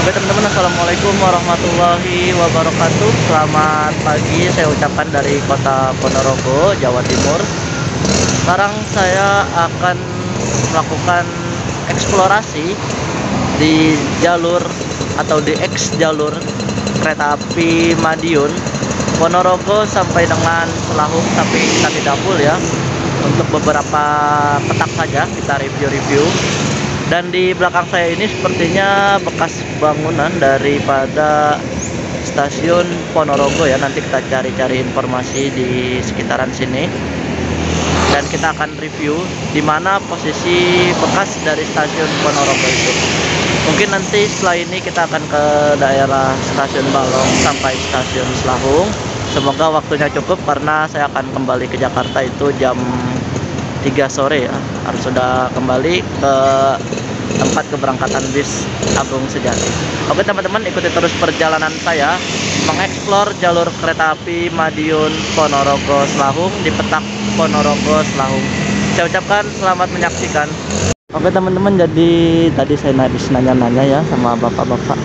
Oke teman-teman, assalamualaikum warahmatullahi wabarakatuh. Selamat pagi, saya ucapkan dari kota Ponorogo, Jawa Timur. Sekarang saya akan melakukan eksplorasi di jalur atau di X jalur kereta api Madiun Ponorogo sampai dengan Selahung, tapi kita tidak full ya. Untuk beberapa petak saja kita review-review. Dan di belakang saya ini sepertinya bekas bangunan daripada stasiun Ponorogo ya. Nanti kita cari-cari informasi di sekitaran sini dan kita akan review di mana posisi bekas dari stasiun Ponorogo itu. Mungkin nanti setelah ini kita akan ke daerah stasiun Balong sampai stasiun Selahung. Semoga waktunya cukup karena saya akan kembali ke Jakarta itu jam 3 sore ya. Harus sudah kembali ke tempat keberangkatan bis Agung Sejati. Oke teman-teman, ikuti terus perjalanan saya mengeksplor jalur kereta api Madiun Ponorogo Selahung di petak Ponorogo Selahung. Saya ucapkan selamat menyaksikan. Oke teman-teman, jadi tadi saya habis nanya-nanya ya sama bapak-bapak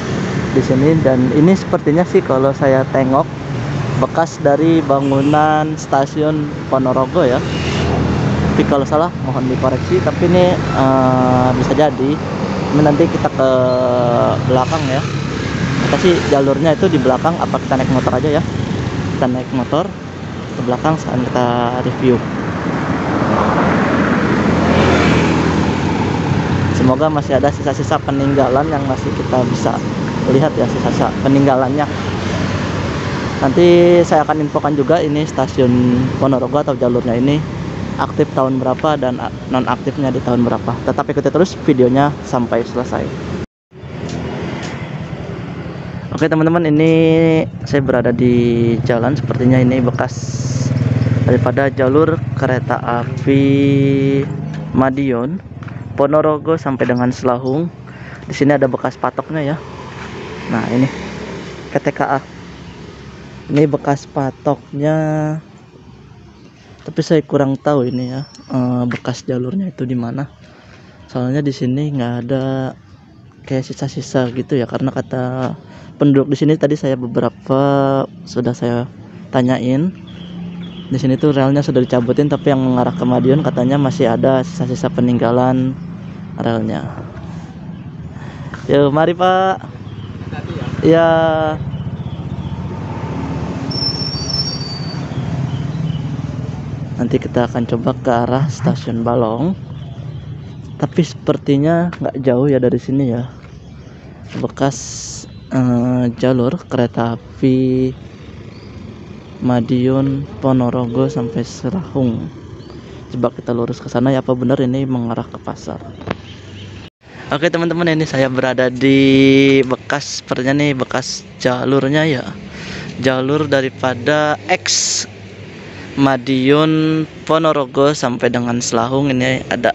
di sini, dan ini sepertinya sih kalau saya tengok bekas dari bangunan stasiun Ponorogo ya. Tapi kalau salah mohon dikoreksi, tapi ini bisa jadi ini nanti kita ke belakang ya. Kita sih jalurnya itu di belakang, apa kita naik motor aja ya. Kita naik motor ke belakang saat kita review. Semoga masih ada sisa-sisa peninggalan yang masih kita bisa lihat ya, sisa-sisa peninggalannya. Nanti saya akan infokan juga ini stasiun Ponorogo atau jalurnya ini aktif tahun berapa dan non aktifnya di tahun berapa. Tetap ikuti terus videonya sampai selesai. Oke teman-teman, ini saya berada di jalan, sepertinya ini bekas daripada jalur kereta api Madiun Ponorogo sampai dengan Selahung. Di sini ada bekas patoknya ya. Nah ini PTKA, ini bekas patoknya. Tapi saya kurang tahu ini ya, bekas jalurnya itu di mana. Soalnya di sini nggak ada kayak sisa-sisa gitu ya, karena kata penduduk di sini tadi saya beberapa sudah saya tanyain. Di sini tuh relnya sudah dicabutin, tapi yang mengarah ke Madiun katanya masih ada sisa-sisa peninggalan relnya. Yuk, mari Pak. Ya. Nanti kita akan coba ke arah stasiun Balong, tapi sepertinya nggak jauh ya dari sini ya. Bekas jalur kereta api Madiun Ponorogo sampai Selahung. Coba kita lurus ke sana ya, apa benar ini mengarah ke pasar. Oke teman-teman, ini saya berada di bekas, sepertinya nih bekas jalurnya ya, jalur daripada X Madiun Ponorogo sampai dengan Selahung. Ini ada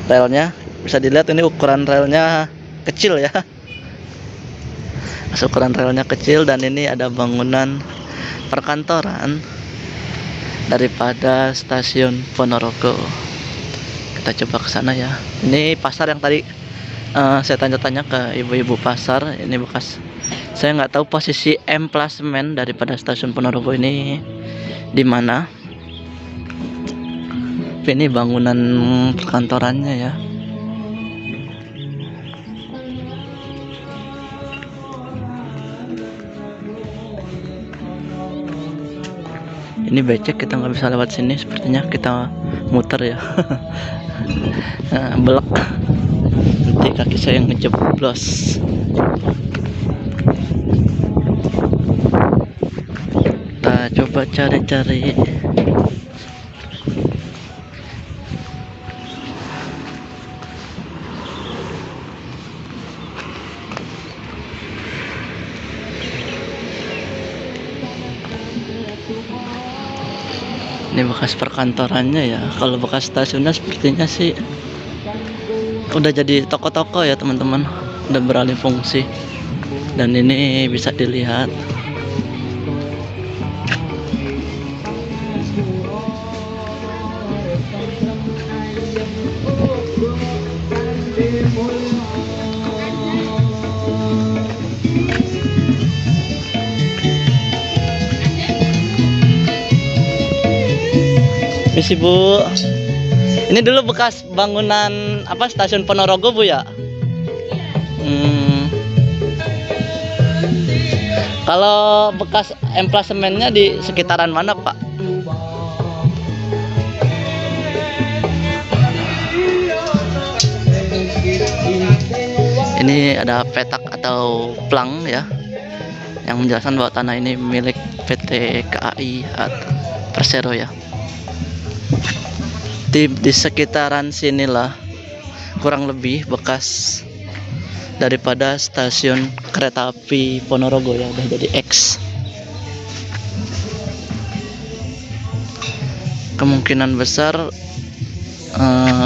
relnya, bisa dilihat ini ukuran relnya kecil ya, ukuran relnya kecil. Dan ini ada bangunan perkantoran daripada stasiun Ponorogo. Kita coba ke sana ya. Ini pasar yang tadi saya tanya-tanya ke ibu-ibu pasar. Ini bekas, saya nggak tahu posisi emplasemen daripada stasiun Ponorogo ini di mana. Ini bangunan perkantorannya ya. Ini becek, kita nggak bisa lewat sini, sepertinya kita muter ya. Nah, belok, nanti kaki saya ngejeblos. Kita coba cari-cari. Ini bekas perkantorannya ya. Kalau bekas stasiunnya sepertinya sih udah jadi toko-toko ya teman-teman, udah beralih fungsi. Dan ini bisa dilihat Misi Bu. Ini dulu bekas bangunan apa stasiun Ponorogo Bu ya? Kalau bekas emplasemennya di sekitaran mana Pak? Ini ada petak atau plang ya, yang menjelaskan bahwa tanah ini milik PT KAI atau Persero ya. Di sekitaran sinilah kurang lebih bekas daripada stasiun kereta api Ponorogo ya, udah jadi X. Kemungkinan besar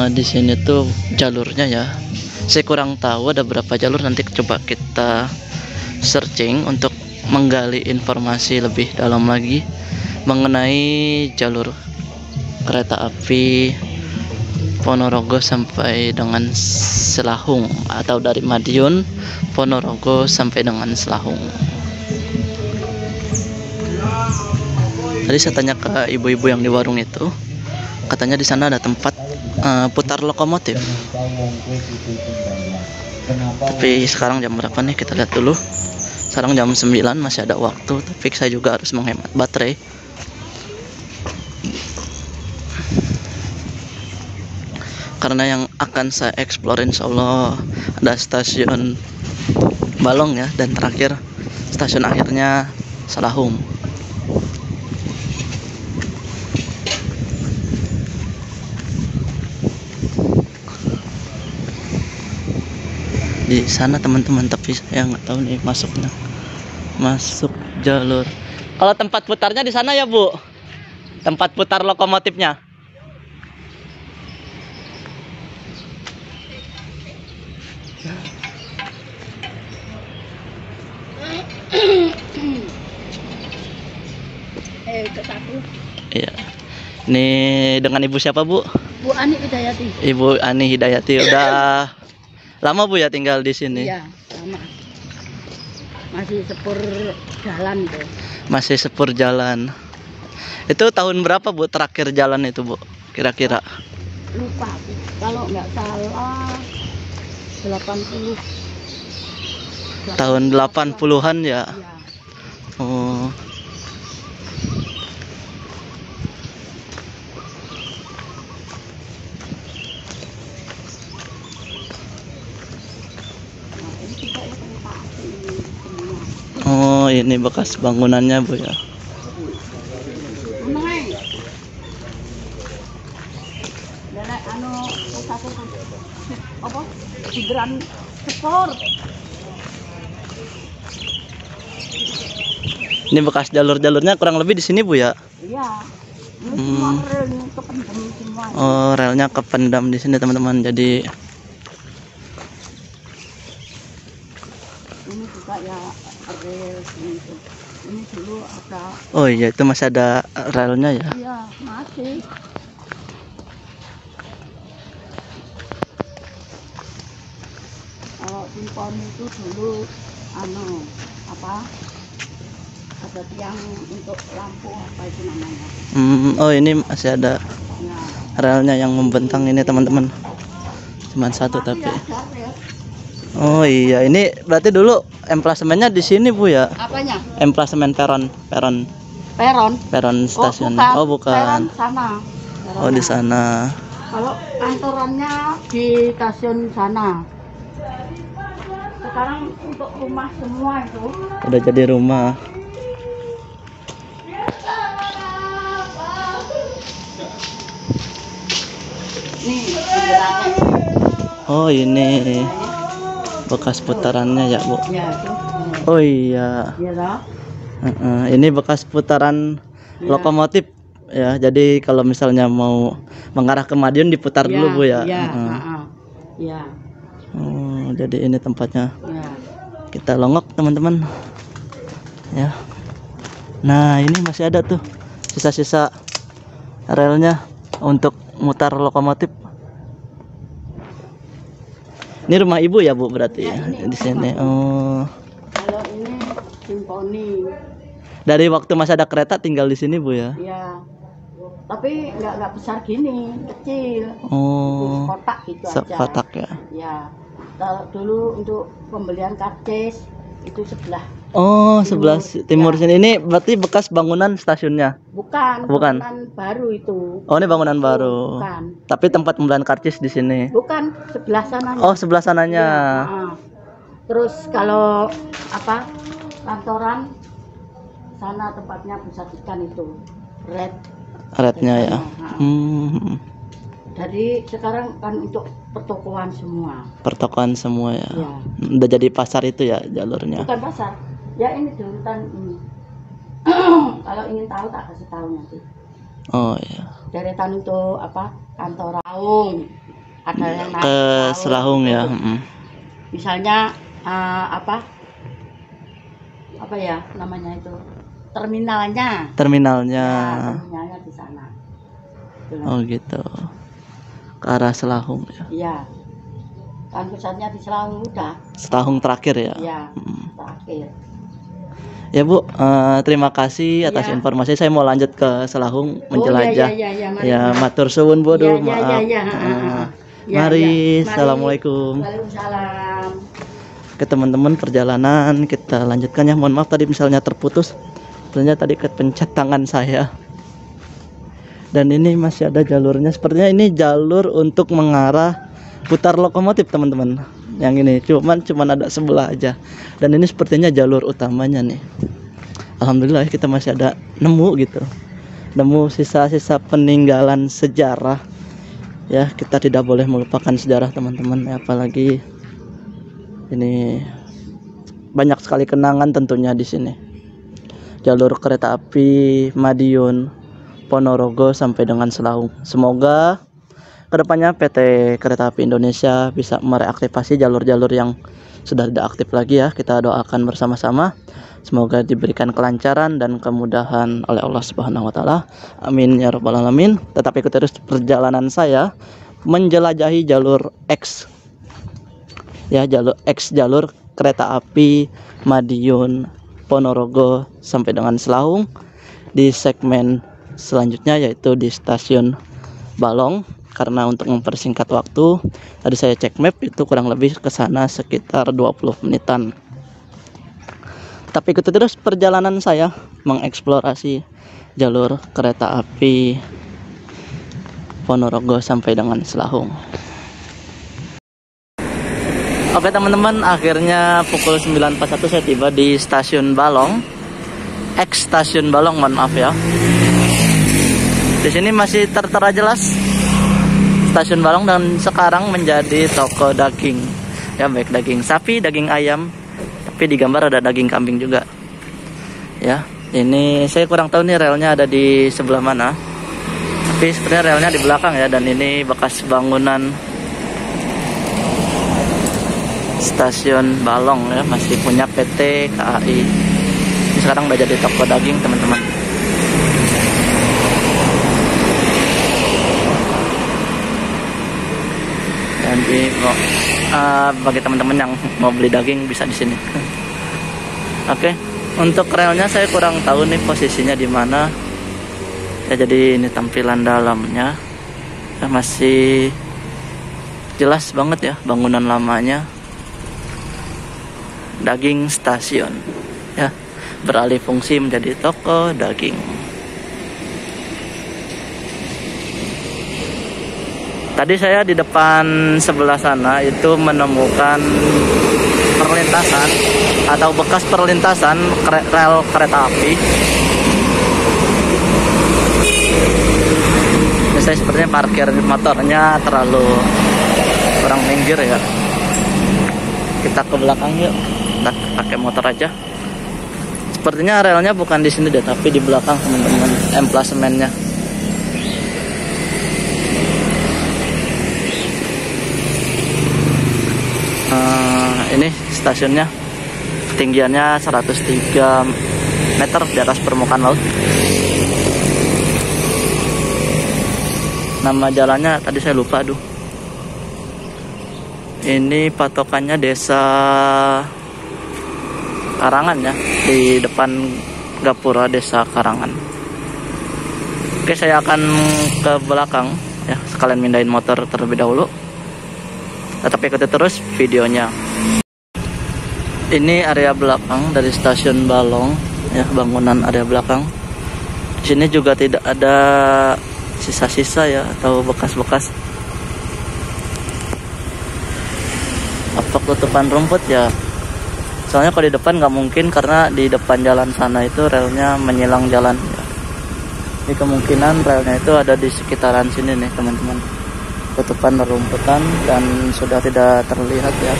di sini tuh jalurnya ya. Saya kurang tahu ada berapa jalur, nanti coba kita searching untuk menggali informasi lebih dalam lagi mengenai jalur kereta api Ponorogo sampai dengan Selahung, atau dari Madiun Ponorogo sampai dengan Selahung. Tadi saya tanya ke ibu-ibu yang di warung itu, katanya di sana ada tempat putar lokomotif. Tapi sekarang jam berapa nih, kita lihat dulu. Sekarang jam 9, masih ada waktu, tapi saya juga harus menghemat baterai. Karena yang akan saya explore insya Allah ada stasiun Balong ya, dan terakhir stasiun akhirnya Selahung. Di sana teman-teman, tapi saya nggak tahu nih masuknya, masuk jalur. Kalau tempat putarnya di sana ya Bu, tempat putar lokomotifnya. Iya. Ini dengan Ibu siapa Bu? Bu Ani Hidayati. Ibu Ani Hidayati. Udah lama Bu ya tinggal di sini? Iya, lama. Masih sepur jalan itu. Masih sepur jalan. Itu tahun berapa Bu terakhir jalan itu Bu? Kira-kira? Lupa Bu. Kalau nggak salah 80. Tahun 80-an ya? Iya. Oh. Oh, ini bekas bangunannya Bu ya. Hidran Sport. Ini bekas jalur-jalurnya kurang lebih di sini Bu ya? Iya. Ini relnya kependam semua. Oh, relnya kependam di sini teman-teman. Jadi ini juga ya rel gitu. Ini dulu ada. oh iya, itu masih ada relnya ya? Iya, masih. Kalau Simpon itu dulu apa? Ada tiang untuk lampu apa itu namanya? Oh, ini masih ada Ya. relnya yang membentang ini teman-teman. Cuman satu tapi. Ada rel. Oh iya, ini berarti dulu emplasemennya di sini Bu ya? Apanya? Emplasemen peron Peron. stasiun. Oh, bukan. Peron sana. Oh, di sana. Kalau kantorannya di stasiun sana. Sekarang untuk rumah semua itu. Udah jadi rumah. Nih, sebenarnya. Oh, ini bekas putarannya ya Bu? Ya, itu. Oh iya. Iya toh? Ini bekas putaran lokomotif ya. Jadi kalau misalnya mau mengarah ke Madiun diputar dulu Bu ya? Iya. Iya. Oh, jadi ini tempatnya. Ya. Kita longok teman-teman ya. Nah, ini masih ada tuh sisa-sisa relnya untuk mutar lokomotif. Ini rumah Ibu ya Bu berarti ya, di sini. Oh. Kalau ini Simponi. Dari waktu masih ada kereta tinggal di sini Bu ya? Iya. Tapi nggak besar gini, kecil. Oh, Kotak gitu aja. sekotak ya. Ya. Kalau dulu untuk pembelian karcis itu sebelah. Oh, sebelah timur Ya. sini. Ini berarti bekas bangunan stasiunnya. Bukan. Bangunan baru itu. Oh, ini bangunan baru. Bukan. Tapi tempat pembelian karcis di sini. Bukan, sebelah sananya. Oh, sebelah sananya. Ya, terus kalau apa? Kantoran sana tempatnya pusat ikan itu. Rednya ya. Jadi sekarang kan untuk pertokoan semua. Pertokoan semua ya. Ya. Udah jadi pasar itu ya jalurnya. Bukan pasar. Ya ini deretan ini. Kalau ingin tahu tak kasih tahu nanti. Oh iya. Deretan untuk apa? Kantor Raung. Ada yang naik Ke Selahung ya. Misalnya apa? Apa ya namanya itu? Terminalnya. Terminalnya. Ya, terminalnya di sana. Oh gitu. Ke arah Selahung ya. Iya. Kan pusatnya di Selahung udah. Selahung terakhir ya. Iya. Terakhir. Ya Bu, terima kasih atas informasi. Saya mau lanjut ke Selahung menjelajah. Ya, matur suwun Bu, maaf. Mari, assalamualaikum. Waalaikumsalam. Ke teman-teman perjalanan kita lanjutkan ya. Mohon maaf tadi misalnya terputus. Sebenarnya tadi kepencet tangan saya. Dan ini masih ada jalurnya. Sepertinya ini jalur untuk mengarah putar lokomotif teman-teman. Yang ini cuman ada sebelah aja. Dan ini sepertinya jalur utamanya nih. Alhamdulillah kita masih ada nemu gitu. Nemu sisa-sisa peninggalan sejarah. Ya, kita tidak boleh melupakan sejarah teman-teman, apalagi ini banyak sekali kenangan tentunya di sini. Jalur kereta api Madiun, Ponorogo sampai dengan Selahung. Semoga kedepannya PT Kereta Api Indonesia bisa mereaktivasi jalur-jalur yang sudah tidak aktif lagi ya. Kita doakan bersama-sama. Semoga diberikan kelancaran dan kemudahan oleh Allah Subhanahu wa taala. Amin ya rabbal alamin. Tetap ikuti terus perjalanan saya menjelajahi jalur X. Ya, jalur kereta api Madiun, Ponorogo sampai dengan Selahung di segmen selanjutnya, yaitu di stasiun Balong. Karena untuk mempersingkat waktu, tadi saya cek map itu kurang lebih ke sana sekitar 20 menitan. Tapi ikuti terus perjalanan saya mengeksplorasi jalur kereta api Ponorogo sampai dengan Selahung. Oke teman-teman, akhirnya pukul 9.41 saya tiba di stasiun Balong. X stasiun Balong, mohon maaf ya. Di sini masih tertera jelas stasiun Balong, dan sekarang menjadi toko daging. Ya, baik daging sapi, daging ayam, tapi di gambar ada daging kambing juga. Ya, ini saya kurang tahu nih relnya ada di sebelah mana. Tapi sebenarnya relnya di belakang ya, dan ini bekas bangunan stasiun Balong ya, masih punya PT KAI. Ini sekarang udah jadi toko daging teman-teman. Jadi bagi teman-teman yang mau beli daging bisa di sini. Oke, untuk relnya saya kurang tahu nih posisinya di mana. Ya, jadi ini tampilan dalamnya ya, masih jelas banget ya bangunan lamanya. Daging stasiun ya, beralih fungsi menjadi toko daging. Tadi saya di depan sebelah sana itu menemukan perlintasan atau bekas perlintasan rel kereta api. Ini saya sepertinya parkir motornya terlalu kurang minggir ya. Kita ke belakang yuk, kita pakai motor aja. Sepertinya relnya bukan di sini deh, tapi di belakang teman-teman, emplasemennya. Ini stasiunnya, ketinggiannya 103 meter di atas permukaan laut. Nama jalannya tadi saya lupa, aduh. Ini patokannya desa Karangan ya, di depan Gapura desa Karangan. Oke, saya akan ke belakang ya, sekalian mindahin motor terlebih dahulu. Tetap ikuti terus videonya. Ini area belakang dari stasiun Balong ya, bangunan area belakang. Di sini juga tidak ada sisa-sisa ya atau bekas-bekas apa tutupan rumput ya. Soalnya kalau di depan nggak mungkin, karena di depan jalan sana itu relnya menyilang jalan ya. Jadi kemungkinan relnya itu ada di sekitaran sini nih teman-teman. Tutupan rumputan dan sudah tidak terlihat ya.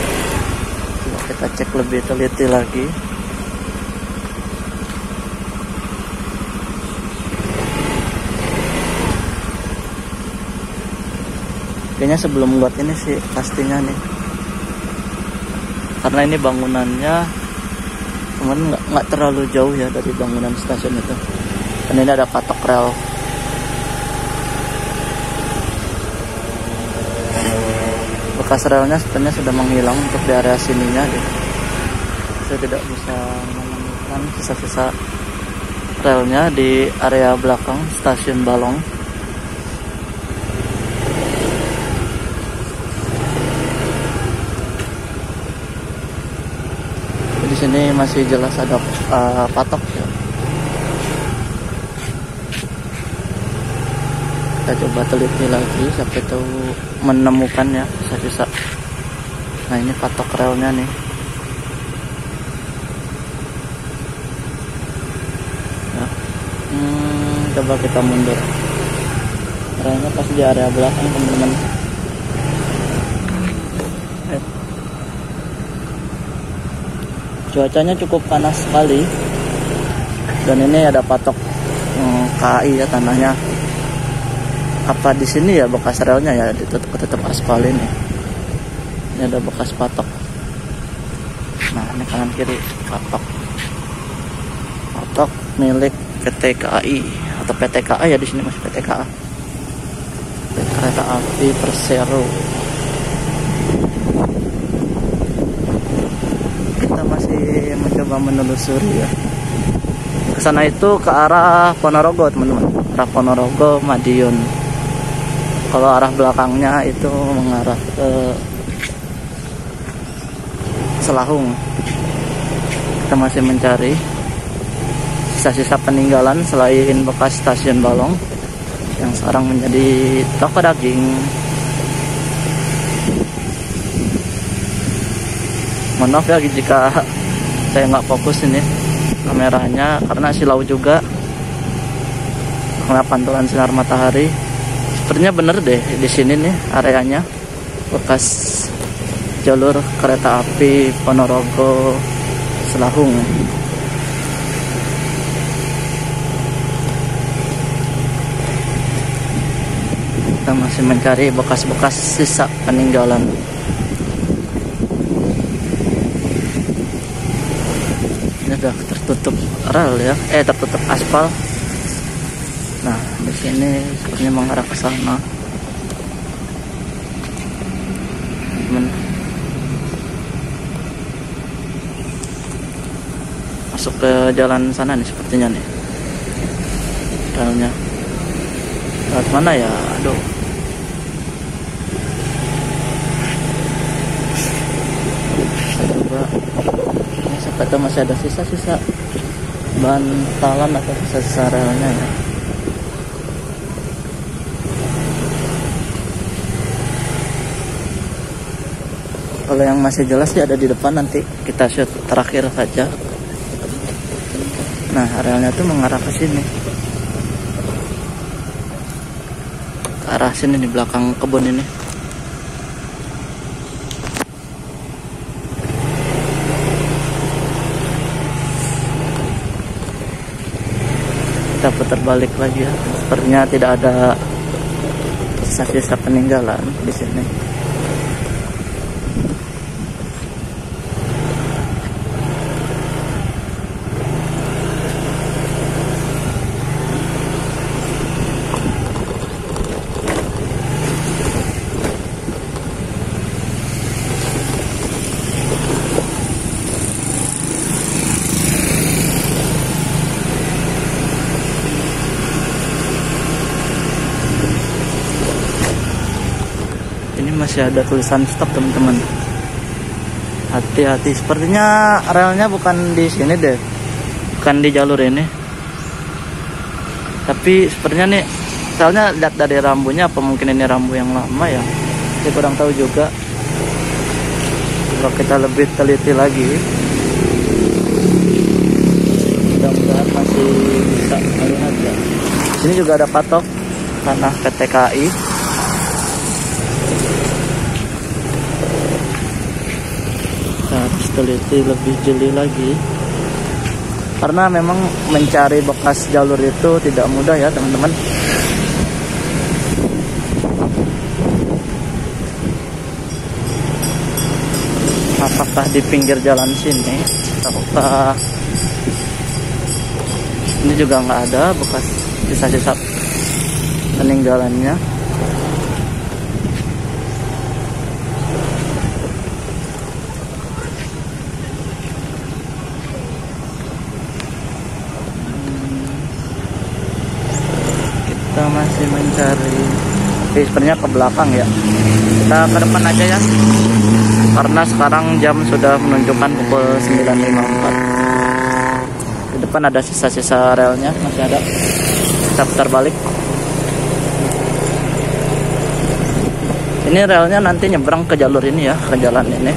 Coba kita cek lebih teliti lagi. Kayaknya sebelum buat ini sih pastinya nih, karena ini bangunannya teman nggak terlalu jauh ya dari bangunan stasiun itu. Dan ini ada patok rel. Bekas relnya sebenarnya sudah menghilang untuk di area sininya gitu. Saya tidak bisa menemukan sisa-sisa relnya di area belakang stasiun Balong. Di sini masih jelas ada patok ya. Kita coba teliti lagi sampai tahu menemukan ya sisa-sisa. Nah, ini patok relnya nih. Nah, coba kita mundur. Relnya pas di area belakang teman-teman. Cuacanya cukup panas sekali, dan ini ada patok KAI ya tanahnya. Apa di sini ya bekas relnya ya, ditutup aspal ini. Ini ada bekas patok. Nah, ini kanan kiri patok milik PT KAI atau PT KA ya, di sini masih PT KA. Kereta Api Persero. Mencoba menelusuri ya. Kesana itu ke arah Ponorogo teman-teman, arah Ponorogo Madiun. Kalau arah belakangnya itu mengarah ke Selahung. Kita masih mencari sisa-sisa peninggalan selain bekas stasiun Balong yang sekarang menjadi toko daging. Mohon maaf ya jika saya nggak fokus ini kameranya, karena silau juga karena pantulan sinar matahari. Sepertinya bener deh di sini nih areanya bekas jalur kereta api Ponorogo Selahung. Kita masih mencari bekas-bekas sisa peninggalan. Ini udah tertutup rel ya, tertutup aspal. Nah, di sini sepertinya mengarah ke sana. Masuk ke jalan sana nih sepertinya nih relnya. Lewat mana ya? Aduh. Coba. Atau masih ada sisa-sisa bantalan atau sisa-sisa relnya ya. Kalau yang masih jelas sih ada di depan, nanti kita shoot terakhir saja. Nah, relnya tuh mengarah ke sini, ke arah sini di belakang kebun ini. Kita putar balik lagi ya. Sepertinya tidak ada sisa-sisa peninggalan di sini. Ini masih ada tulisan stop teman-teman. Hati-hati, sepertinya relnya bukan di sini deh, bukan di jalur ini. Tapi sepertinya nih, soalnya lihat dari rambunya, apa mungkin ini rambu yang lama ya? Saya kurang tahu juga. Kalau kita lebih teliti lagi, mudah-mudahan masih bisa melihat ya. Sini juga ada patok tanah PT KAI. Kita harus teliti lebih jeli lagi, karena memang mencari bekas jalur itu tidak mudah ya teman-teman. Apakah di pinggir jalan sini, apakah ini juga nggak ada bekas sisa-sisa peninggalannya. Kita masih mencari, tapi sebenarnya ke belakang ya. Kita ke depan aja ya, karena sekarang jam sudah menunjukkan pukul 9.54. Di depan ada sisa-sisa relnya, masih ada. Kita putar balik. Ini relnya nanti nyebrang ke jalur ini ya, ke jalan ini.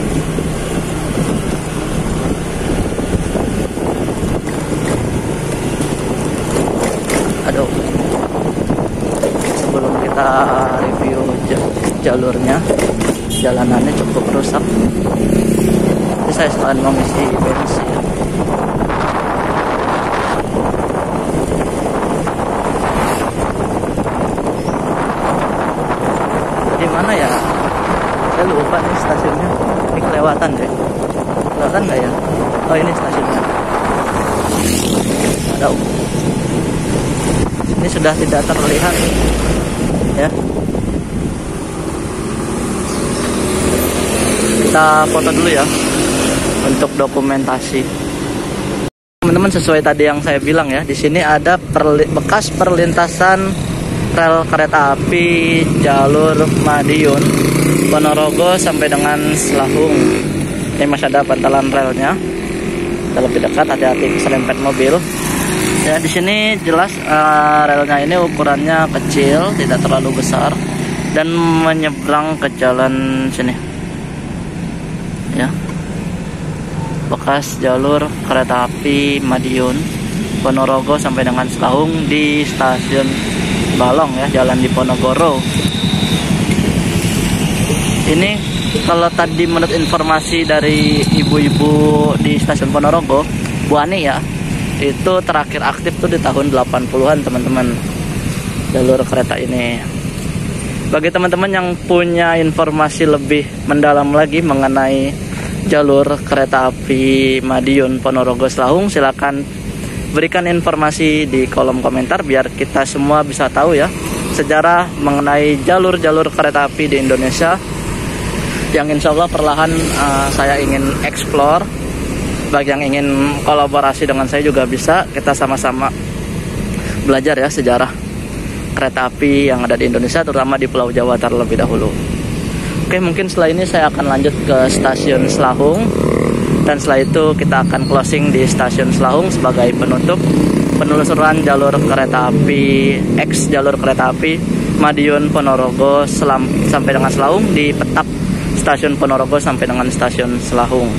Aduh, sebelum kita review jalurnya, jalanannya cukup rusak. Jadi saya sekalian mau ngisi bensin. Di mana ya? Saya lupa nih stasiunnya. Ini kelewatan deh. Kelewatan nggak ya? Oh, ini stasiunnya. Aduh. Ini sudah tidak terlihat ya. Kita foto dulu ya untuk dokumentasi. Teman-teman, sesuai tadi yang saya bilang ya, di sini ada bekas perlintasan rel kereta api jalur Madiun Ponorogo sampai dengan Selahung. Ini masih ada bantalan relnya. Kita lebih dekat, hati-hati keserempet mobil. Ya, di sini jelas relnya ini ukurannya kecil, tidak terlalu besar, dan menyeberang ke jalan sini. Ya, bekas jalur kereta api Madiun Ponorogo sampai dengan Selahung di stasiun Balong ya, jalan Diponegoro. Ini kalau tadi menurut informasi dari ibu-ibu di stasiun Ponorogo, Bu Ani ya, itu terakhir aktif tuh di tahun 80-an teman-teman, jalur kereta ini. Bagi teman-teman yang punya informasi lebih mendalam lagi mengenai jalur kereta api Madiun Ponorogo Selahung, silakan berikan informasi di kolom komentar biar kita semua bisa tahu ya sejarah mengenai jalur-jalur kereta api di Indonesia yang insya Allah perlahan saya ingin explore. Bagi yang ingin kolaborasi dengan saya juga bisa, kita sama-sama belajar ya sejarah kereta api yang ada di Indonesia, terutama di Pulau Jawa terlebih dahulu. Oke, mungkin setelah ini saya akan lanjut ke stasiun Selahung, dan setelah itu kita akan closing di stasiun Selahung sebagai penutup penelusuran jalur kereta api jalur kereta api Madiun Ponorogo sampai dengan Selahung di petak stasiun Ponorogo sampai dengan stasiun Selahung.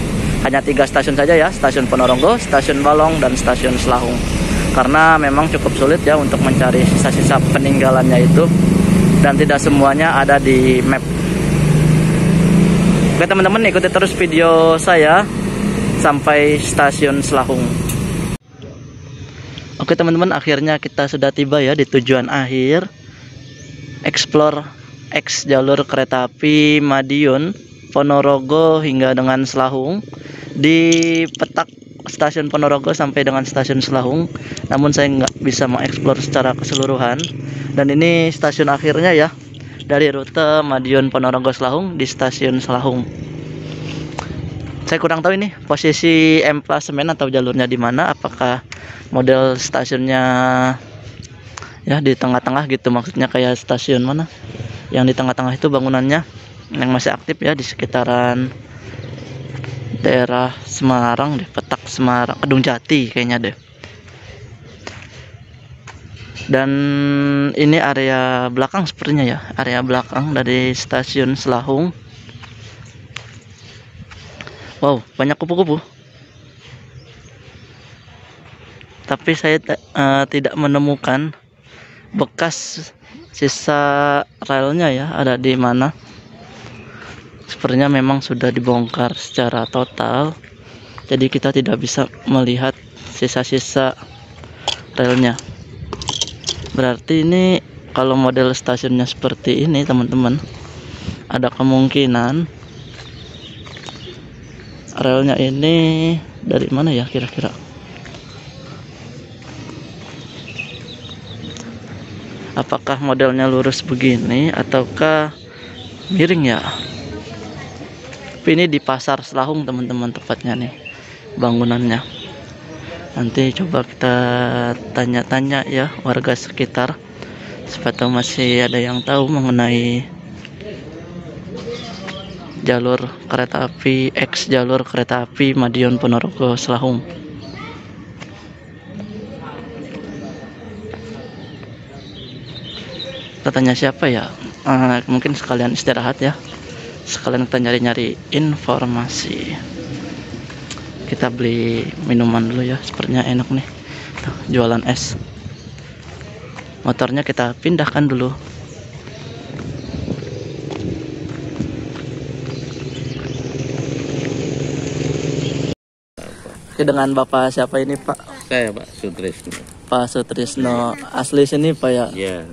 Hanya 3 stasiun saja ya, stasiun Ponorogo, stasiun Balong, dan stasiun Selahung. Karena memang cukup sulit ya untuk mencari sisa-sisa peninggalannya itu, dan tidak semuanya ada di map. Oke teman-teman, ikuti terus video saya sampai stasiun Selahung. Oke teman-teman, akhirnya kita sudah tiba ya di tujuan akhir explore X jalur kereta api Madiun Ponorogo hingga dengan Selahung di petak stasiun Ponorogo sampai dengan stasiun Selahung. Namun saya nggak bisa mengeksplor secara keseluruhan, dan ini stasiun akhirnya ya dari rute Madiun Ponorogo Selahung di stasiun Selahung. Saya kurang tahu ini posisi emplasemen atau jalurnya di mana, apakah model stasiunnya ya di tengah-tengah gitu, maksudnya kayak stasiun mana yang di tengah-tengah itu bangunannya. yang masih aktif ya di sekitaran daerah Semarang deh, Petak Semarang, Kedung Jati kayaknya deh. Dan ini area belakang sepertinya ya, area belakang dari stasiun Selahung. Wow, banyak kupu-kupu. Tapi saya tidak menemukan bekas sisa relnya ya, ada di mana. Sepertinya memang sudah dibongkar secara total. Jadi kita tidak bisa melihat sisa-sisa relnya. Berarti ini kalau model stasiunnya seperti ini teman-teman, ada kemungkinan relnya ini dari mana ya kira-kira? Apakah modelnya lurus begini ataukah miring ya? Tapi ini di pasar Selahung teman-teman tepatnya nih bangunannya. Nanti coba kita tanya-tanya ya warga sekitar, siapa tahu masih ada yang tahu mengenai jalur kereta api, jalur kereta api Madiun Ponorogo Selahung. Kita tanya siapa ya? Mungkin sekalian istirahat ya, sekalian kita nyari-nyari informasi. Kita beli minuman dulu ya, sepertinya enak nih. Tuh, jualan es. Motornya kita pindahkan dulu. Oke, dengan Bapak siapa ini Pak? Saya Pak Sutrisno. Pak Sutrisno, asli sini Pak ya? Iya.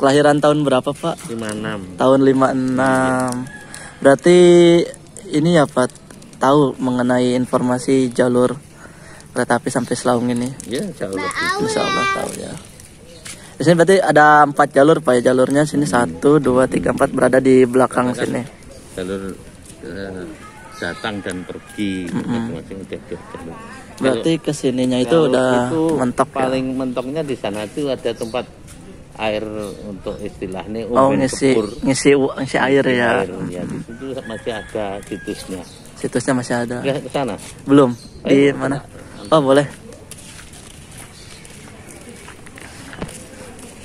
Kelahiran tahun berapa Pak? 56. Tahun 56. Berarti ini ya Pak, tahu mengenai informasi jalur kereta api sampai Selahung ini? Iya, insyaallah. Insyaallah tahu ya. Di sini berarti ada 4 jalur Pak ya, jalurnya sini 1, 2, 3, 4 berada di belakang sini. Jalur datang dan pergi masing-masing jalur. Berarti kesininya itu udah mentok paling mentoknya di sana itu ada tempat air untuk istilahnya ngisi air ya. Ya, di situ masih ada situsnya. Situsnya masih ada. Ke sana? Belum. Di mana? Oh, boleh.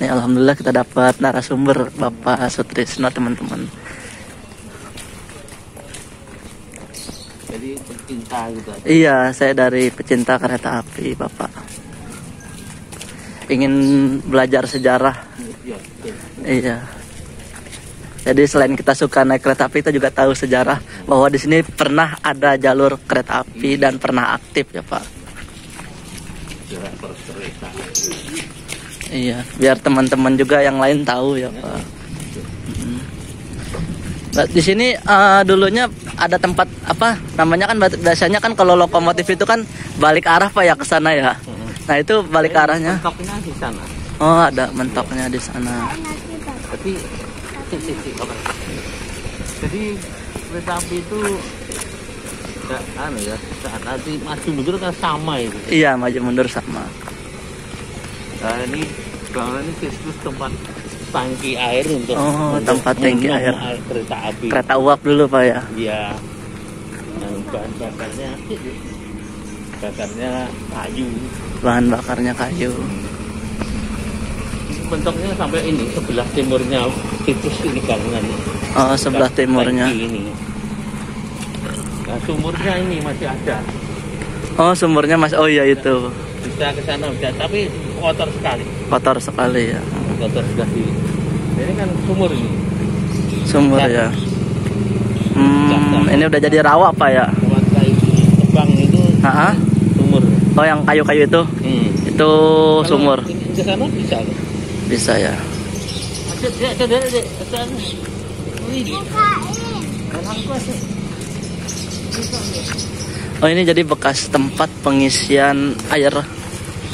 Nih alhamdulillah kita dapat narasumber Bapak Sutrisno teman-teman. Jadi pecinta gitu. Iya, saya dari pecinta kereta api Bapak. Ingin belajar sejarah. Iya. Jadi selain kita suka naik kereta api, kita juga tahu sejarah bahwa di sini pernah ada jalur kereta api dan pernah aktif ya Pak. Iya, biar teman-teman juga yang lain tahu ya Pak. Di sini dulunya ada tempat apa namanya kan, biasanya kan kalau lokomotif itu kan balik arah Pak ya ke sana ya. Nah itu balik arahnya. Mentoknya di sana. Oh, ada mentoknya di sana. Jadi kereta api itu enggak ya, saat nanti maju mundur kan sama itu. Iya, maju mundur sama. Nah ini bawah ini situs tempat tangki air untuk tempat tangki air kereta api. Kereta uap dulu Pak ya. Iya. Dan bahan bakarnya kayu. Bahan bakarnya kayu. Bentuknya sampai ini sebelah timurnya situs ini bangunan. Oh, sebelah timurnya. Ini. Nah, sumurnya ini masih ada. Oh, sumurnya masih. Oh iya itu. Bisa ke sana bisa, tapi kotor sekali. Kotor sekali ya. Kotor sekali. Ini kan sumur ini. Sumur ya. Ini udah jadi rawa Pak ya. Tempat kayu tebang itu. Sumur. Oh, yang kayu-kayu itu. Itu sumur. Ke sana bisa. Bisa ya. Oh, ini jadi bekas tempat pengisian air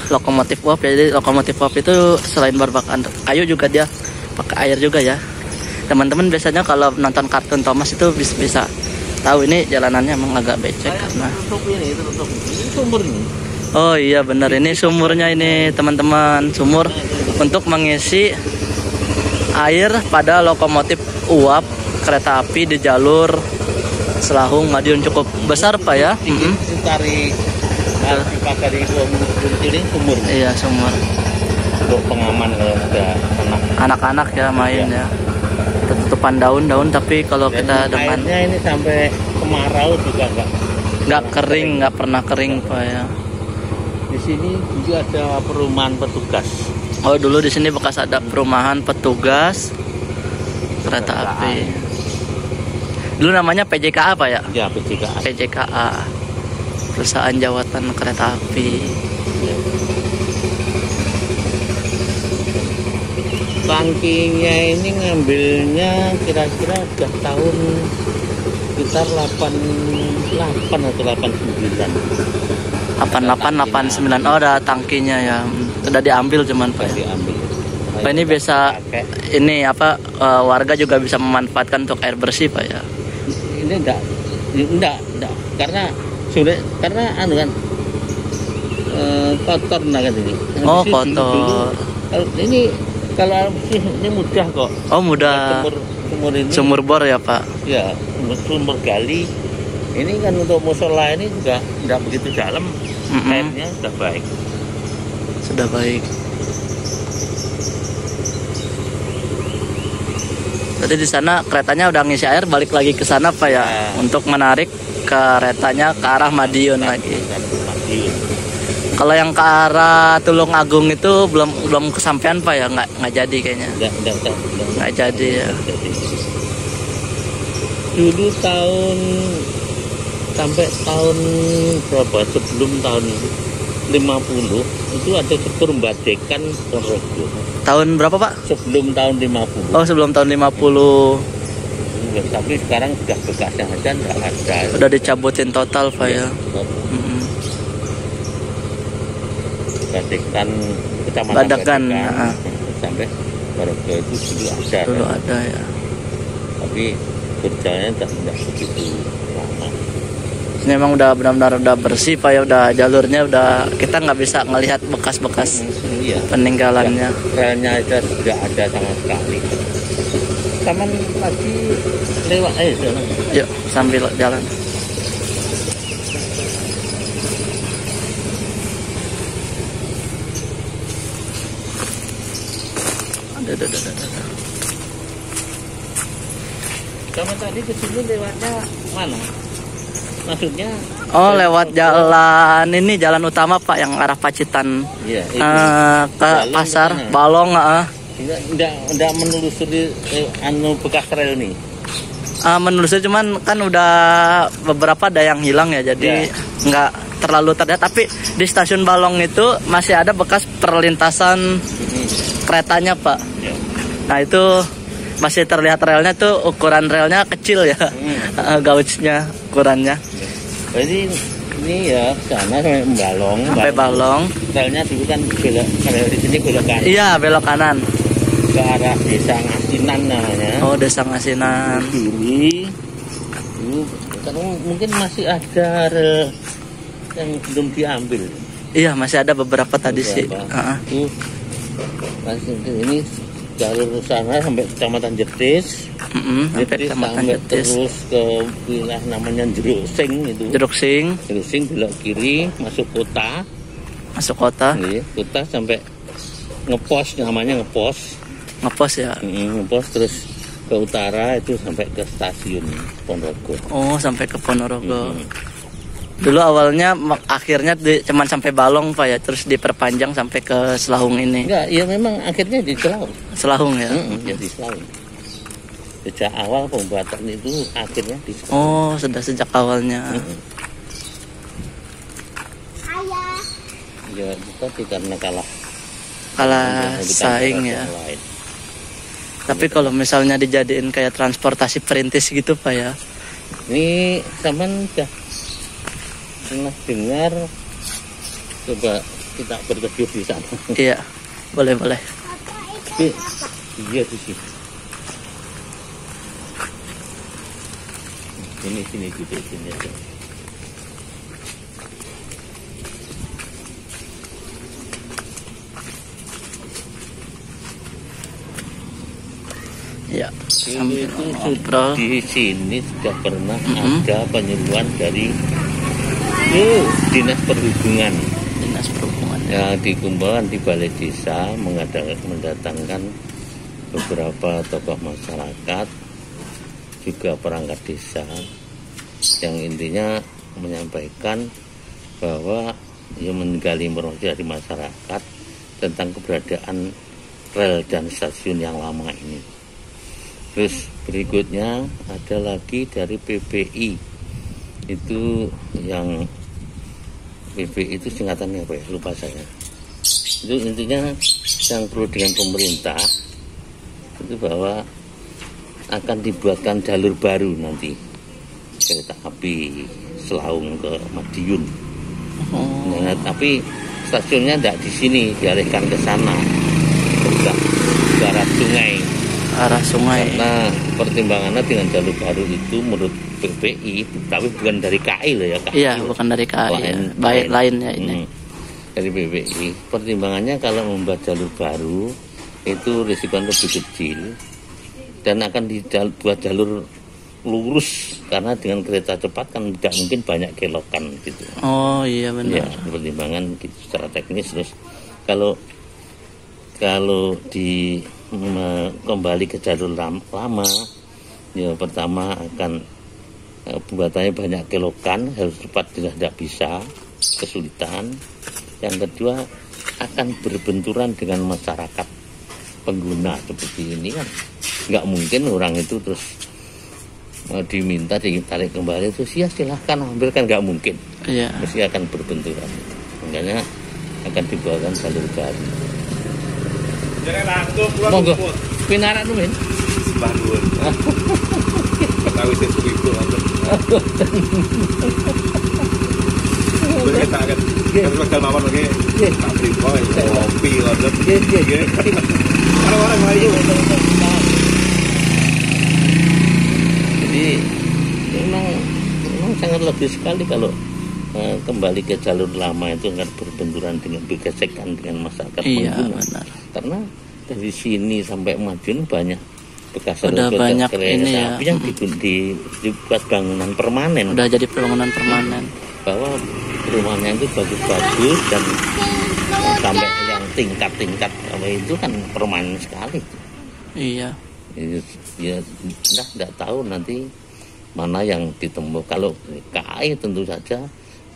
lokomotif uap ya. Jadi lokomotif uap itu selain berbahan kayu juga dia pakai air juga ya. Teman-teman biasanya kalau nonton kartun Thomas itu bisa tahu ini jalanannya emang agak becek karena ini sumur ini. Oh iya benar, ini sumurnya ini teman-teman, sumur untuk mengisi air pada lokomotif uap kereta api di jalur Selahung Madiun cukup besar Pak ya. Itu tarik dipakai di sumur. Iya, sumur. Untuk pengaman kalau ada Anak-anak ya main ya. Ketutupan daun-daun, tapi kalau kita dengan airnya ini sampai kemarau juga nggak kering, nggak pernah kering Pak ya. Di sini juga ada perumahan petugas. Oh, dulu di sini bekas ada perumahan petugas kereta api. Dulu namanya PJKA Pak ya? Ya, PJKA. PJKA, Perusahaan Jawatan Kereta Api. Tangkinya ini ngambilnya kira-kira udah tahun sekitar 88 atau 89. 88, 89. Oh, ada tangkinya ya. Udah diambil cuman Pak. Diambil. Pak, ini biasa ini apa warga juga bisa memanfaatkan untuk air bersih Pak ya. Ini enggak karena sulit, karena anu kan kotor nah kan ini. Oh, Dulu, kotor. ini kalau air bersih ini mudah kok. Oh, mudah. Sumur ini. Sumur bor ya Pak. Ya, sumber gali. Ini kan untuk musola ini juga enggak begitu dalam. Airnya sudah baik. Sudah baik. Tadi di sana keretanya udah ngisi air, balik lagi ke sana Pak ya, untuk menarik keretanya ke arah Madiun lagi. Kalau yang ke arah Tulung Agung itu belum kesampaian Pak ya, nggak jadi kayaknya. Nggak jadi ya. Dulu sampai tahun berapa, sebelum tahun 50 itu ada keturumbadekan Ponorogo. Tahun berapa Pak? Sebelum tahun 50. Oh, sebelum tahun 50. Tapi sekarang sudah bekasnya aja nggak ada. Udah dicabutin total Pak ya. Badekan, kecamatan Badekan, sampai Ponorogo itu dulu ada. Dulu ada ya. Tapi berjalannya tidak begitu lama. Ini memang udah benar-benar udah bersih Pak ya, udah jalurnya udah kita nggak bisa ngelihat bekas-bekas peninggalannya. Relnya itu tidak ada sama sekali. Taman lagi lewat sana. Yuk sambil jalan. Taman tadi ke sini lewatnya mana? Maksudnya? Oh, lewat jalan ini, jalan utama Pak yang arah Pacitan. Iya, ke Balong pasar kemana? Balong. Enggak menelusuri bekas rel nih. Menelusuri, cuman kan udah beberapa ada yang hilang ya, jadi nggak terlalu terlihat. Tapi di stasiun Balong itu masih ada bekas perlintasan keretanya Pak. Nah itu masih terlihat relnya tuh, ukuran relnya kecil ya, gauge-nya ukurannya. Jadi ini ya sana sampai Balong. Sampai Balong. Relnya dulu kan belok, kalau di sini belok kanan. Iya, belok kanan. Ke arah Desa Ngasinan namanya. Oh, Desa Ngasinan. Kiri. Karena mungkin masih ada rel yang belum diambil. Iya, masih ada beberapa tadi sih. Itu langsung ke ini jalur sana sampai Kecamatan Jetis. Sampai Kecamatan Jetis. Terus ke wilayah namanya Jeruk Sing itu. Jeruk Sing belok kiri masuk kota. Masuk kota. Iya, kota sampai ngepos, namanya ngepos. Ngepos ya. Ngepos terus ke utara itu sampai ke stasiun Ponorogo. Oh, sampai ke Ponorogo. Dulu awalnya akhirnya cuman sampai Balong Pak ya, terus diperpanjang sampai ke Selahung ini. Enggak, ya memang akhirnya di Selahung. Selahung ya. Di Selahung. Sejak awal pembuatan itu akhirnya di Selahung. Oh, sudah sejak awalnya. Ya, tapi karena kalah saing ya. Tapi kalau misalnya dijadiin kayak transportasi perintis gitu Pak ya. Ini Saman udah pernah dengar, coba kita berteduh di sana. Iya, boleh. Iya di sini. Sini juga sini aja. sambil itu ngobrol. di sini sudah pernah ada penyuluhan dari Dinas Perhubungan Dinas Perhubungan. yang dikumpulkan di Balai Desa mendatangkan beberapa tokoh masyarakat juga perangkat desa yang intinya menyampaikan bahwa yang menggali informasi dari masyarakat tentang keberadaan rel dan stasiun yang lama ini. Terus berikutnya ada lagi dari PPI, itu yang PPI itu singkatannya apa ya, lupa saya. Itu intinya yang perlu dengan pemerintah itu bahwa akan dibuatkan jalur baru nanti kereta api Selaung ke Madiun. Nah, tapi stasiunnya tidak di sini, dialihkan ke sana, ke arah sungai. Arah sungai. Karena pertimbangannya dengan jalur baru itu menurut PPI, tapi bukan dari KAI loh ya. KAI Iya, bukan dari KAI. Baik lainnya ini. Dari PPI, pertimbangannya kalau membuat jalur baru itu risiko lebih kecil dan akan dibuat jalur lurus karena dengan kereta cepat kan tidak mungkin banyak kelokan gitu. Oh iya benar. Ya, pertimbangan gitu, secara teknis. Terus kalau kembali ke jalur lama, ya pertama akan pembuatannya banyak kelokan, harus cepat tidak bisa, kesulitan. Yang kedua akan berbenturan dengan masyarakat pengguna seperti ini kan, nggak mungkin orang itu terus diminta ditarik kembali terus ya silahkan ambil, kan nggak mungkin. Iya. Mesti akan berbenturan, makanya akan dibuatkan jalur baru. Monggo pinarak nu men Bandung. Ketahui saya itu apa? Berkata kan, kalau kalau mawon oke, tak priko, kopi, order. Orang-orang Melayu. Jadi memang sangat logis sekali kalau kembali ke jalur lama itu akan berbenturan dengan bergesekan dengan masyarakat pengguna. Benar. Karena dari sini sampai Madiun banyak bekas udah banyak ini ya, yang dibuat bangunan permanen. Udah jadi bangunan permanen. Bahwa rumahnya itu bagus-bagus dan sampai yang tingkat-tingkat apa itu kan permanen sekali. Iya. Ya tidak tahu nanti mana yang ditemu. Kalau KAI tentu saja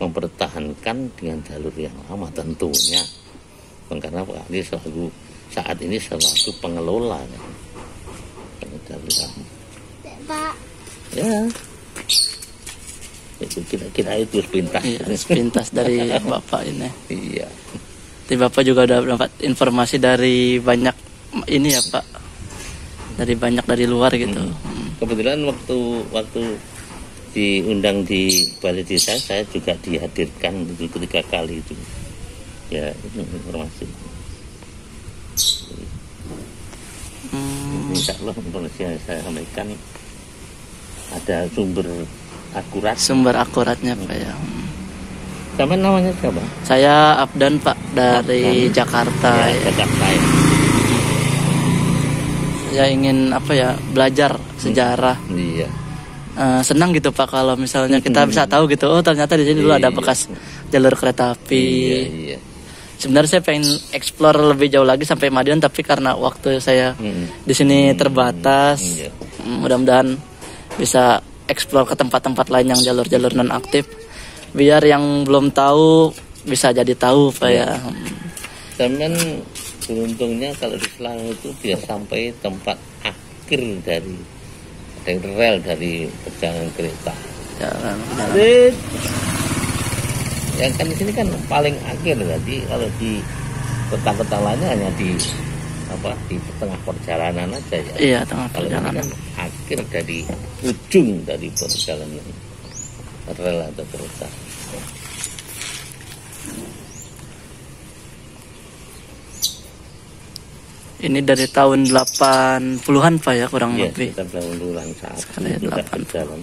mempertahankan dengan jalur yang lama tentunya, karena KAI saat ini selaku pengelola kan. Jalur lama. Pak. Ya. Itu kira-kira itu sepintas. Iya, sepintas dari Bapak ini. Iya. Tapi Bapak juga udah dapat informasi dari banyak ini ya Pak. Dari banyak dari luar gitu. Kebetulan waktu diundang di Balai Desa saya juga dihadirkan itu 3 kali itu. Ya, itu informasi. Insya Allah informasi yang saya sampaikan ada sumber akuratnya Pak ya. Sama namanya siapa? Saya Abdan Pak dari Jakarta. Ya, Jakarta ya. Saya ingin belajar sejarah. Iya. Senang gitu Pak kalau misalnya kita bisa tahu gitu, oh ternyata di sini dulu ada bekas jalur kereta api. Iya. Sebenarnya saya pengen explore lebih jauh lagi sampai Madiun, tapi karena waktu saya di sini terbatas, mudah-mudahan bisa explore ke tempat-tempat lain yang jalur-jalur non aktif, biar yang belum tahu bisa jadi tahu Pak ya. Cuman beruntungnya kalau di Selang itu dia sampai tempat akhir dari rel dari perjalanan kereta. Yang kan di sini kan paling akhir, jadi kalau di kota-kota lainnya hanya di tengah perjalanan aja ya. Iya, tengah kalau perjalanan. ini kan akhir dari ujung dari perjalanan rel atau kereta. Ini dari tahun 80-an Pak ya, kurang lebih. Iya, kita ulang saat Sekali itu 8. berjalan.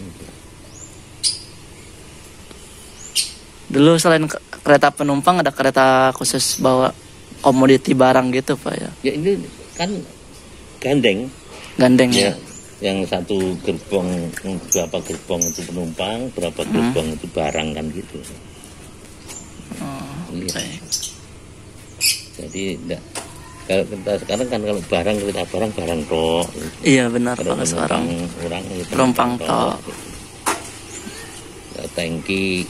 Dulu selain kereta penumpang ada kereta khusus bawa komoditi barang gitu Pak ya. Ya ini kan gandeng. Gandeng Ya, ya. yang satu gerbong, berapa gerbong itu penumpang, berapa gerbong itu barang kan gitu. Baik. Jadi enggak, kalau kita sekarang kan kalau barang barang tok. Iya benar Kalau Pak, sekarang orang itu penumpang tok. Tangki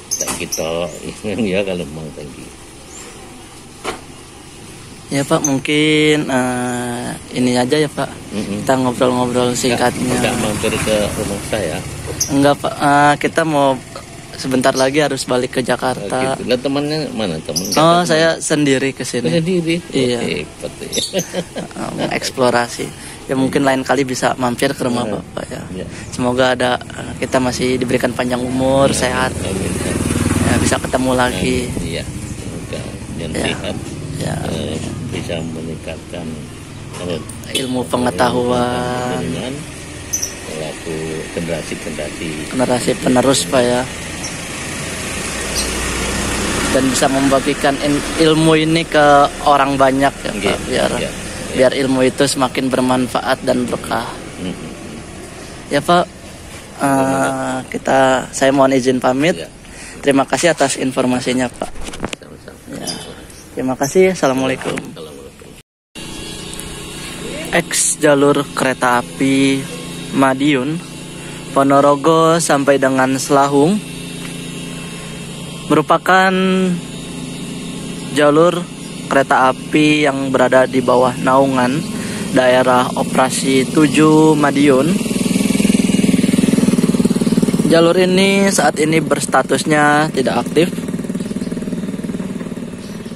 tok. Ya kalau memang tangki. Ya Pak, mungkin ini aja ya Pak. Kita ngobrol-ngobrol singkatnya. Enggak mampir ke rumah saya. Enggak Pak, kita mau sebentar lagi harus balik ke Jakarta. Gitu. Lah temannya mana teman? Oh, saya sendiri ke sini. Sendiri. Iya. Hebat ya. Mengeksplorasi. Ya mungkin lain kali bisa mampir ke rumah Bapak ya. Ya. Semoga ada kita masih diberikan panjang umur, sehat. Amin. Ya, bisa ketemu lagi. Iya. Semoga yang Ya. sehat Ya, bisa meningkatkan ilmu pengetahuan, dengan pelaku generasi penerus Pak ya. Dan bisa membagikan ilmu ini ke orang banyak ya Pak, biar ilmu itu semakin bermanfaat dan berkah. Ya Pak, saya mohon izin pamit. Ya. Terima kasih atas informasinya Pak. Ya. Terima kasih. Assalamualaikum. X jalur kereta api Madiun Ponorogo sampai dengan Selahung merupakan jalur kereta api yang berada di bawah naungan daerah operasi 7 Madiun. Jalur ini saat ini berstatusnya tidak aktif.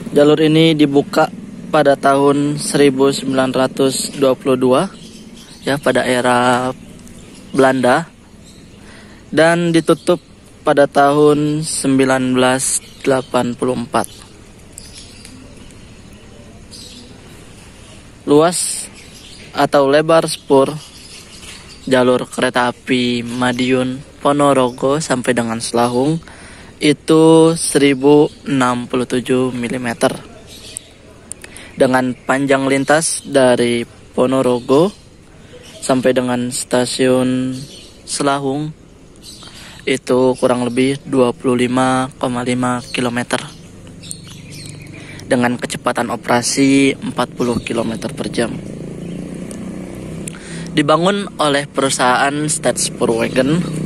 Jalur ini dibuka pada tahun 1922 ya, pada era Belanda, dan ditutup pada tahun 1984. Luas atau lebar spur jalur kereta api Madiun Ponorogo sampai dengan Selahung itu 1067 mm dengan panjang lintas dari Ponorogo sampai dengan stasiun Selahung itu kurang lebih 25,5 km dengan kecepatan operasi 40 km per jam. Dibangun oleh perusahaan Staatspoorwegen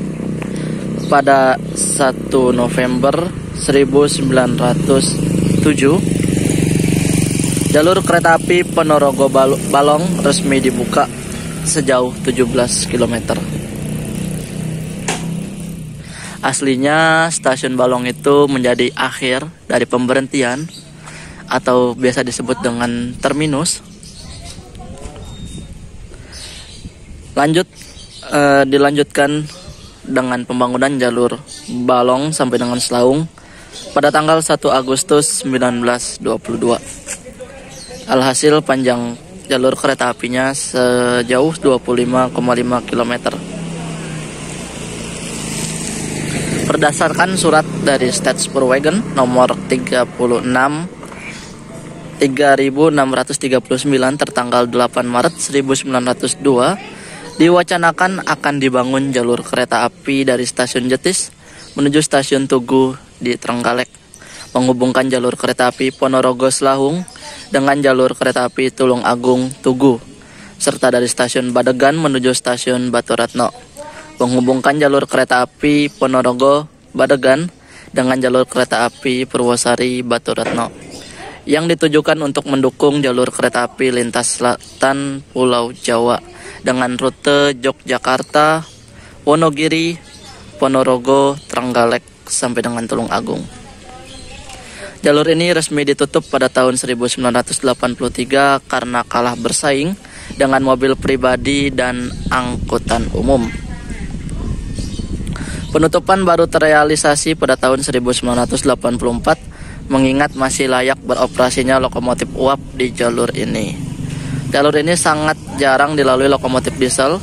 pada 1 November 1907, jalur kereta api Ponorogo Balong resmi dibuka sejauh 17 km. Aslinya stasiun Balong itu menjadi akhir dari pemberhentian atau biasa disebut dengan terminus. Dilanjutkan dengan pembangunan jalur Balong sampai dengan Selahung pada tanggal 1 Agustus 1922. Alhasil panjang jalur kereta apinya sejauh 25,5 km. Berdasarkan surat dari Staatspoorwegen nomor 36.3639 tertanggal 8 Maret 1902, diwacanakan akan dibangun jalur kereta api dari stasiun Jetis menuju stasiun Tugu di Trenggalek, menghubungkan jalur kereta api Ponorogo Selahung dengan jalur kereta api Tulung Agung Tugu, serta dari stasiun Badegan menuju stasiun Baturatno, menghubungkan jalur kereta api Ponorogo Badegan dengan jalur kereta api Purwosari Baturatno, yang ditujukan untuk mendukung jalur kereta api lintas selatan Pulau Jawa dengan rute Yogyakarta, Wonogiri, Ponorogo, Trenggalek sampai dengan Tulung Agung. Jalur ini resmi ditutup pada tahun 1983 karena kalah bersaing dengan mobil pribadi dan angkutan umum. Penutupan baru terrealisasi pada tahun 1984 mengingat masih layak beroperasinya lokomotif uap di jalur ini. Jalur ini sangat jarang dilalui lokomotif diesel.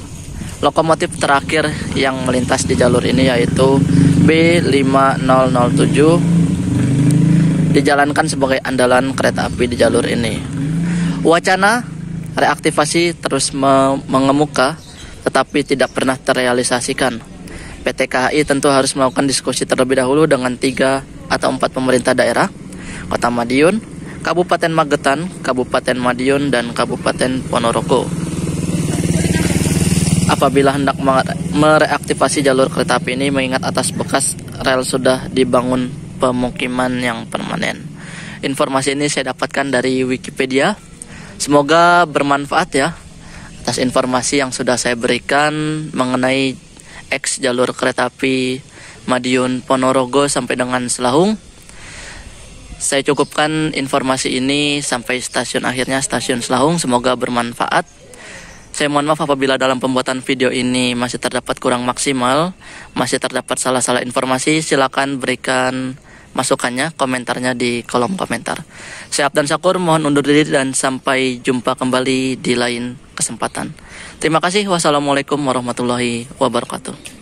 Lokomotif terakhir yang melintas di jalur ini yaitu B5007 dijalankan sebagai andalan kereta api di jalur ini. Wacana reaktivasi terus mengemuka tetapi tidak pernah terrealisasikan. PT KAI tentu harus melakukan diskusi terlebih dahulu dengan 3 atau 4 pemerintah daerah, Kota Madiun, Kabupaten Magetan, Kabupaten Madiun, dan Kabupaten Ponorogo. Apabila hendak mereaktivasi jalur kereta api ini, mengingat atas bekas rel sudah dibangun pemukiman yang permanen. Informasi ini saya dapatkan dari Wikipedia. Semoga bermanfaat ya atas informasi yang sudah saya berikan mengenai X jalur kereta api Madiun Ponorogo sampai dengan Selahung. Saya cukupkan informasi ini sampai stasiun akhirnya, stasiun Selahung. Semoga bermanfaat. Saya mohon maaf apabila dalam pembuatan video ini masih terdapat kurang maksimal, masih terdapat salah-salah informasi. Silakan berikan masukannya, komentarnya di kolom komentar. Saya Abdan Syakur, mohon undur diri dan sampai jumpa kembali di lain kesempatan. Terima kasih. Wassalamualaikum warahmatullahi wabarakatuh.